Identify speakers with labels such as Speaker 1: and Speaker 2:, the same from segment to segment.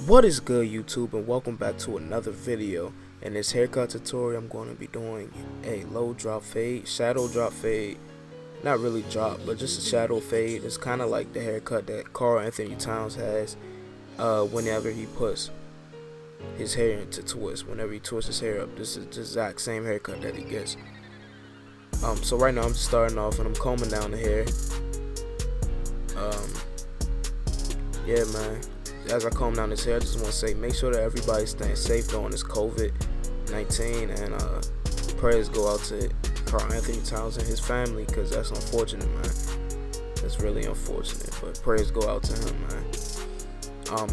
Speaker 1: What is good, YouTube, and welcome back to another video. In this haircut tutorial, I'm going to be doing a low drop fade, shadow drop fade. Not really drop, but just a shadow fade. It's kind of like the haircut that Karl Anthony Towns has whenever he puts his hair into twist. Whenever he twists his hair up, this is the exact same haircut that he gets. So right now I'm just starting off and I'm combing down the hair. Yeah, man. As I comb down this hair, I just want to say, make sure that everybody's staying safe during this COVID-19, and prayers go out to Karl Anthony Towns and his family, because that's unfortunate, man. That's really unfortunate, but prayers go out to him, man.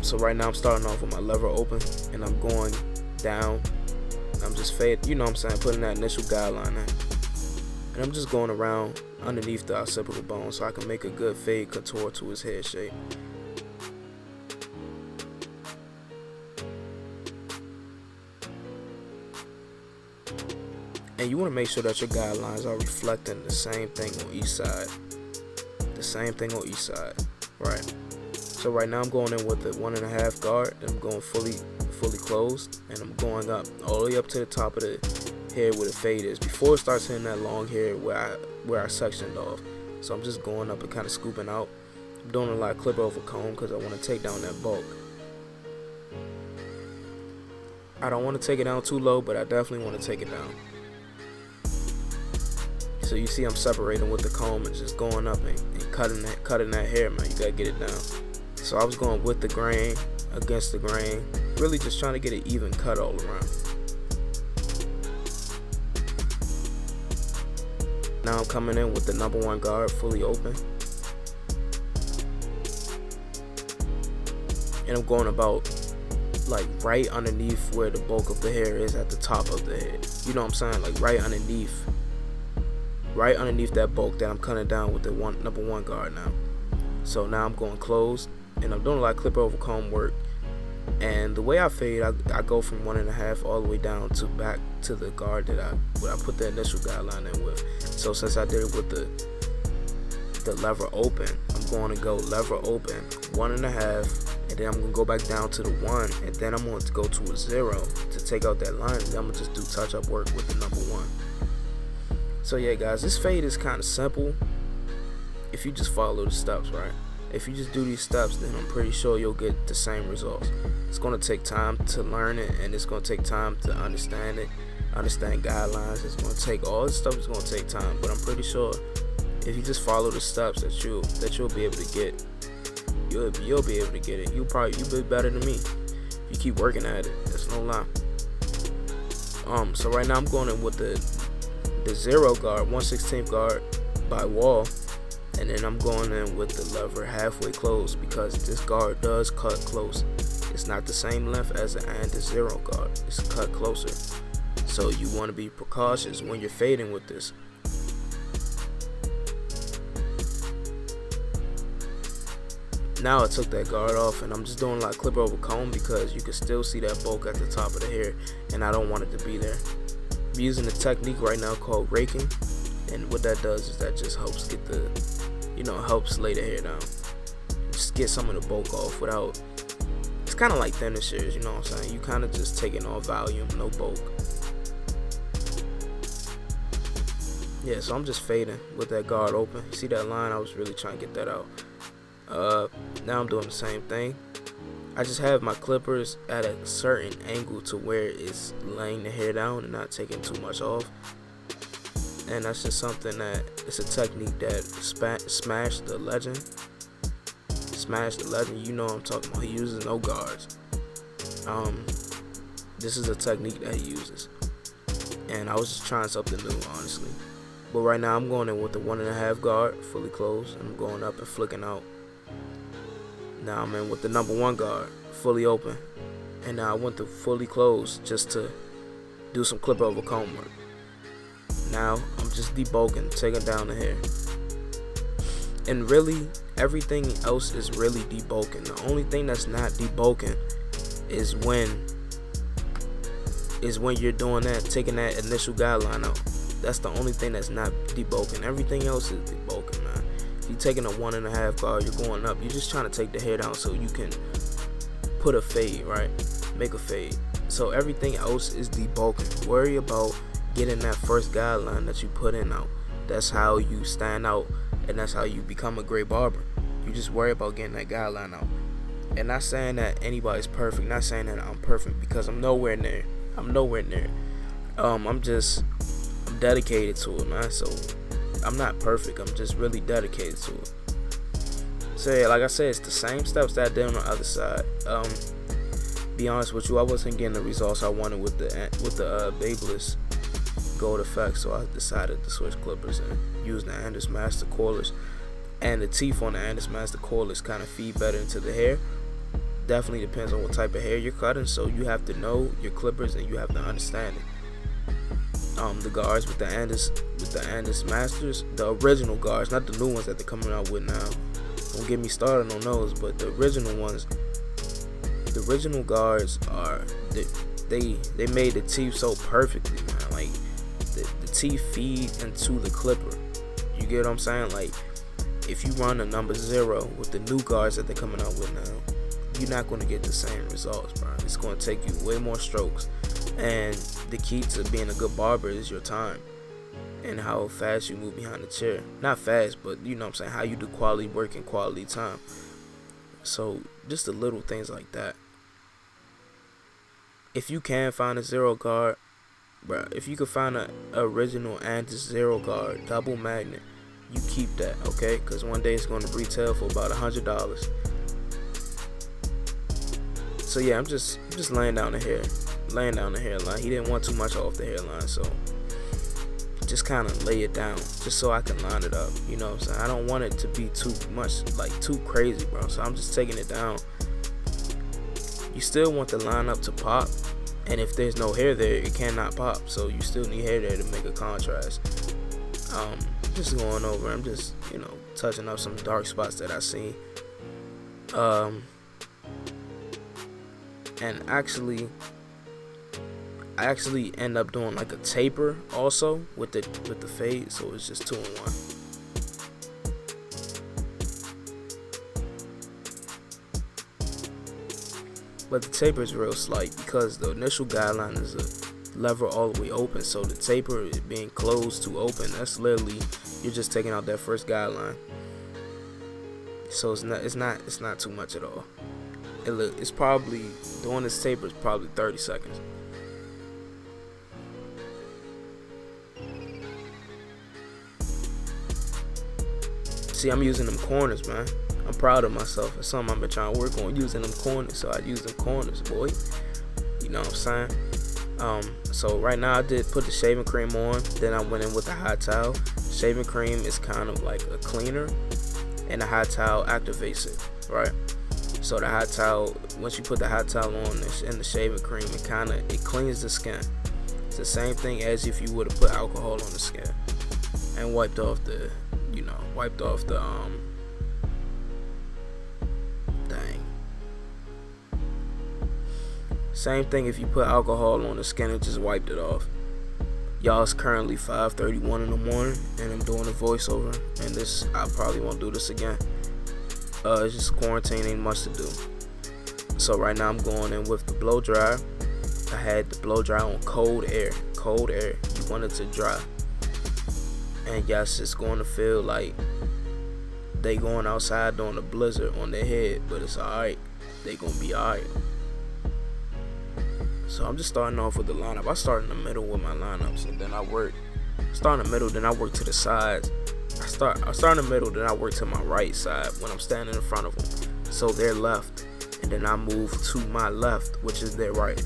Speaker 1: So right now I'm starting off with my lever open, and I'm going down. I'm just fade, you know what I'm saying, putting that initial guideline in, and I'm just going around underneath the occipital bone so I can make a good fade contour to his head shape. And you want to make sure that your guidelines are reflecting the same thing on each side. The same thing on each side, right? So right now I'm going in with the 1.5 guard. I'm going fully closed, and I'm going up all the way up to the top of the hair where the fade is, before it starts hitting that long hair where I sectioned off. So I'm just going up and kind of scooping out. I'm doing a lot of clip over comb because I want to take down that bulk. I don't want to take it down too low, but I definitely want to take it down. So you see I'm separating with the comb and just going up and cutting that hair, man. You gotta get it down. So I was going with the grain against the grain, really just trying to get an even cut all around. Now I'm coming in with the number 1 guard fully open, and I'm going about like right underneath where the bulk of the hair is at the top of the head. You know what I'm saying? Like right underneath that bulk that I'm cutting down with the number 1 guard now. So now I'm going closed, and I'm doing a lot of clip over comb work. And the way I fade, I go from 1.5 all the way down to back to the guard that I put the initial guideline in with. So since I did it with the lever open, I'm going to go lever open 1.5, and then I'm going to go back down to the 1, and then I'm going to go to a 0 to take out that line, and then I'm going to just do touch-up work with the number 1. So yeah, guys, this fade is kind of simple if you just follow the steps, right? If you just do these steps, then I'm pretty sure you'll get the same results. It's going to take time to learn it, and it's going to take time to understand it, understand guidelines. It's going to take, all this stuff is going to take time, but I'm pretty sure if you just follow the steps that you'll be able to get, you'll be able to get it. You'll be better than me if you keep working at it. That's no lie. So right now I'm going in with the 0 guard, 1/16 guard by wall, and then I'm going in with the lever halfway closed, because this guard does cut close. It's not the same length as the 0 guard. It's cut closer. So you want to be precautious when you're fading with this. Now I took that guard off, and I'm just doing like clip over comb, because you can still see that bulk at the top of the hair, and I don't want it to be there. I'm using a technique right now called raking, and what that does is that just helps get the, helps lay the hair down. Just get some of the bulk off without, it's kind of like thinner shears, you know what I'm saying? You kind of just taking all volume, no bulk. Yeah, so I'm just fading with that guard open. See that line? I was really trying to get that out. Now I'm doing the same thing. I just have my clippers at a certain angle to where it's laying the hair down and not taking too much off. And that's just something that, it's a technique that Smash the Legend, you know what I'm talking about. He uses no guards. This is a technique that he uses, and I was just trying something new, honestly. But right now I'm going in with the 1.5 guard fully closed, and I'm going up and flicking out. Now I'm in with the number 1 guard fully open, and now I went to fully closed just to do some clip over comb work. Now I'm just debulking, taking down the hair, and really everything else is really debulking. The only thing that's not debulking is when you're doing that, taking that initial guideline out. That's the only thing that's not debulking. Everything else is debulking, man. If you're taking a 1.5 guard, you're going up. You're just trying to take the hair down so you can put a fade, right? Make a fade. So everything else is debulking. Worry about getting that first guideline that you put in out. That's how you stand out, and that's how you become a great barber. You just worry about getting that guideline out. And not saying that anybody's perfect, not saying that I'm perfect, because I'm nowhere near. I'm dedicated to it, man. So I'm not perfect. I'm just really dedicated to it. So yeah, like I said, it's the same steps that I did on the other side. Be honest with you, I wasn't getting the results I wanted with the Babyliss Gold Effect, so I decided to switch clippers and use the Andis Master Coilers. And the teeth on the Andis Master Coilers kind of feed better into the hair. Definitely depends on what type of hair you're cutting, so you have to know your clippers and you have to understand it. The guards with the Andis Masters, the original guards, not the new ones that they're coming out with now. Don't get me started on those, but the original ones, the original guards are they made the teeth so perfectly, man. Like the teeth feed into the clipper. You get what I'm saying? Like if you run a number 0 with the new guards that they're coming out with now, you're not going to get the same results, bro. It's going to take you way more strokes. And the key to being a good barber is your time and how fast you move behind the chair. Not fast, but you know what I'm saying, how you do quality work and quality time. So just the little things like that. If you can find a 0 guard, bro, if you can find an original Andis 0 guard double magnet, you keep that, okay? Because one day it's going to retail for about $100. So yeah, I'm just laying down the hairline. He didn't want too much off the hairline, so just kind of lay it down just so I can line it up. You know what I'm saying? I don't want it to be too much, like too crazy, bro. So I'm just taking it down. You still want the line up to pop, and if there's no hair there, it cannot pop. So you still need hair there to make a contrast. Just going over. I'm just touching up some dark spots that I see. And I actually end up doing like a taper also with the fade, so it's just 2 in 1. But the taper is real slight because the initial guideline is a lever all the way open, so the taper is being closed to open. That's literally, you're just taking out that first guideline. So it's not too much at all. It's probably, doing this taper is probably 30 seconds. See, I'm using them corners, man. I'm proud of myself. It's something I've been trying to work on, using them corners. So I use them corners, boy. You know what I'm saying? So right now I did put the shaving cream on. Then I went in with the hot towel. Shaving cream is kind of like a cleaner, and the hot towel activates it, right? So the hot towel, once you put the hot towel on and the shaving cream, it cleans the skin. It's the same thing as if you would have put alcohol on the skin and wiped off the thing. Same thing if you put alcohol on the skin and just wiped it off. Y'all, it's currently 5:31 in the morning, and I'm doing a voiceover, and I probably won't do this again. It's just quarantine, ain't much to do. So right now I'm going in with the blow dryer. I had the blow dryer on cold air. You want it to dry. And yes, it's going to feel like they going outside doing a blizzard on their head, but it's alright. They gonna be alright. So I'm just starting off with the lineup. I start in the middle with my lineups, and then I start in the middle, then I work to the sides. I start in the middle, then I work to my right side when I'm standing in front of them. So they're left, and then I move to my left, which is their right.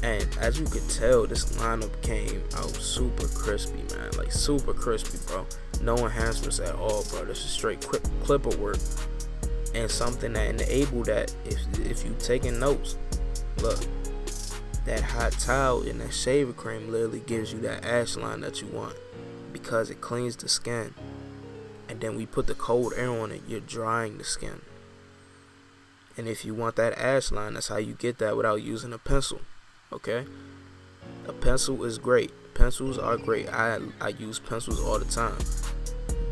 Speaker 1: And as you could tell, this lineup came out super crispy, man. Like super crispy, bro. No enhancements at all, bro. This is straight clipper work. And something that enabled that, if you taking notes, look, that hot towel and that shaving cream literally gives you that ash line that you want, because it cleans the skin. And then we put the cold air on it, you're drying the skin. And if you want that ash line, that's how you get that without using a pencil. Okay? A pencil is great. Pencils are great. I use pencils all the time.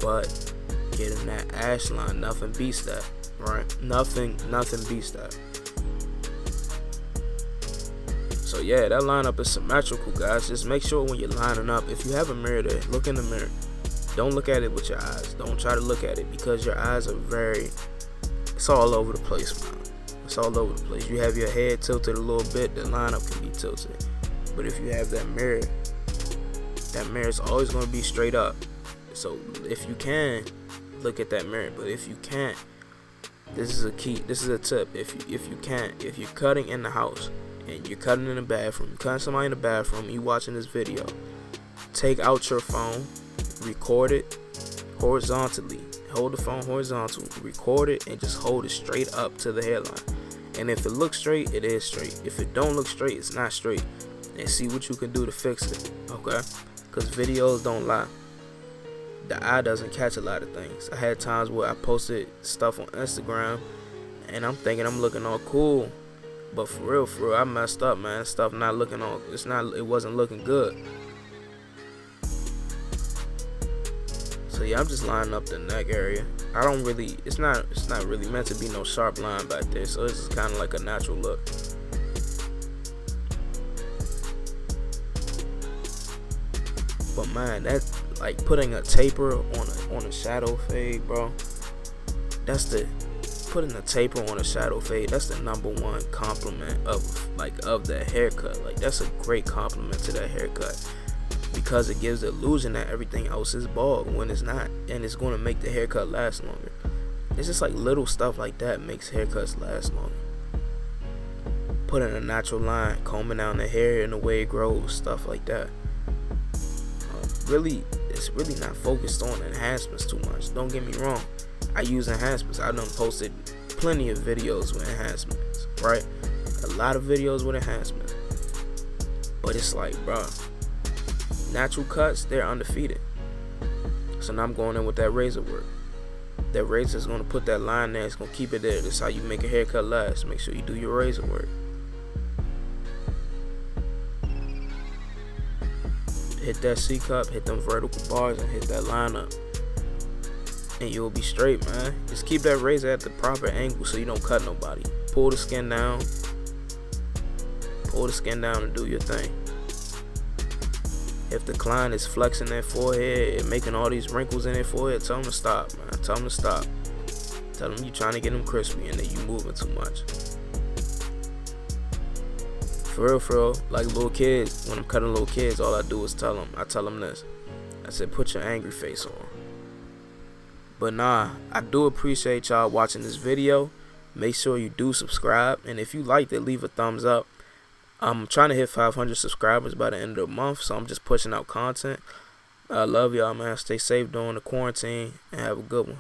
Speaker 1: But getting that ash line. Nothing beats that, right? Nothing beats that. So yeah, that lineup is symmetrical, guys. Just make sure when you're lining up, if you have a mirror there, look in the mirror. Don't look at it with your eyes. Don't try to look at it, because your eyes are it's all over the place, man. It's all over the place. You have your head tilted a little bit, the lineup can be tilted. But if you have that mirror is always going to be straight up. So if you can, look at that mirror. But if you can't, this is a key. This is a tip. If you can't, if you're cutting in the house and you're cutting in the bathroom, you're cutting somebody in the bathroom, you watching this video, take out your phone, record it horizontally. Hold the phone horizontal, record it, and just hold it straight up to the hairline. And if it looks straight, it is straight. If it don't look straight, it's not straight. And see what you can do to fix it, okay? Because videos don't lie. The eye doesn't catch a lot of things. I had times where I posted stuff on Instagram, and I'm thinking I'm looking all cool, but for real, I messed up, man. Stuff not looking all. It wasn't looking good. So yeah, I'm just lining up the neck area. I don't really. It's not really meant to be no sharp line back there. So it's just kind of like a natural look. But man, that's like putting a taper on a shadow fade, bro. Putting a taper on a shadow fade. That's the #1 compliment of that haircut. Like, that's a great compliment to that haircut, because it gives the illusion that everything else is bald when it's not, and it's going to make the haircut last longer. It's just like little stuff like that makes haircuts last longer. Putting a natural line, combing down the hair and the way it grows, stuff like that. It's really not focused on enhancements too much. Don't get me wrong, I use enhancements. I done posted plenty of videos with enhancements, right? A lot of videos with enhancements. But it's like, bro, natural cuts, they're undefeated. So now I'm going in with that razor work. That razor is going to put that line there. It's going to keep it there. That's how you make a haircut last. Make sure you do your razor work. Hit that C-cup, hit them vertical bars, and hit that line up, and you'll be straight, man. Just keep that razor at the proper angle so you don't cut nobody. Pull the skin down and do your thing. If the client is flexing their forehead and making all these wrinkles in their forehead, tell them to stop, man. Tell them to stop. Tell them you're trying to get them crispy and that you moving too much. For real, like little kids, when I'm cutting little kids, all I do is tell them this. I said, put your angry face on. But nah, I do appreciate y'all watching this video. Make sure you do subscribe, and if you liked it, leave a thumbs up. I'm trying to hit 500 subscribers by the end of the month, so I'm just pushing out content. I love y'all, man. Stay safe during the quarantine, and have a good one.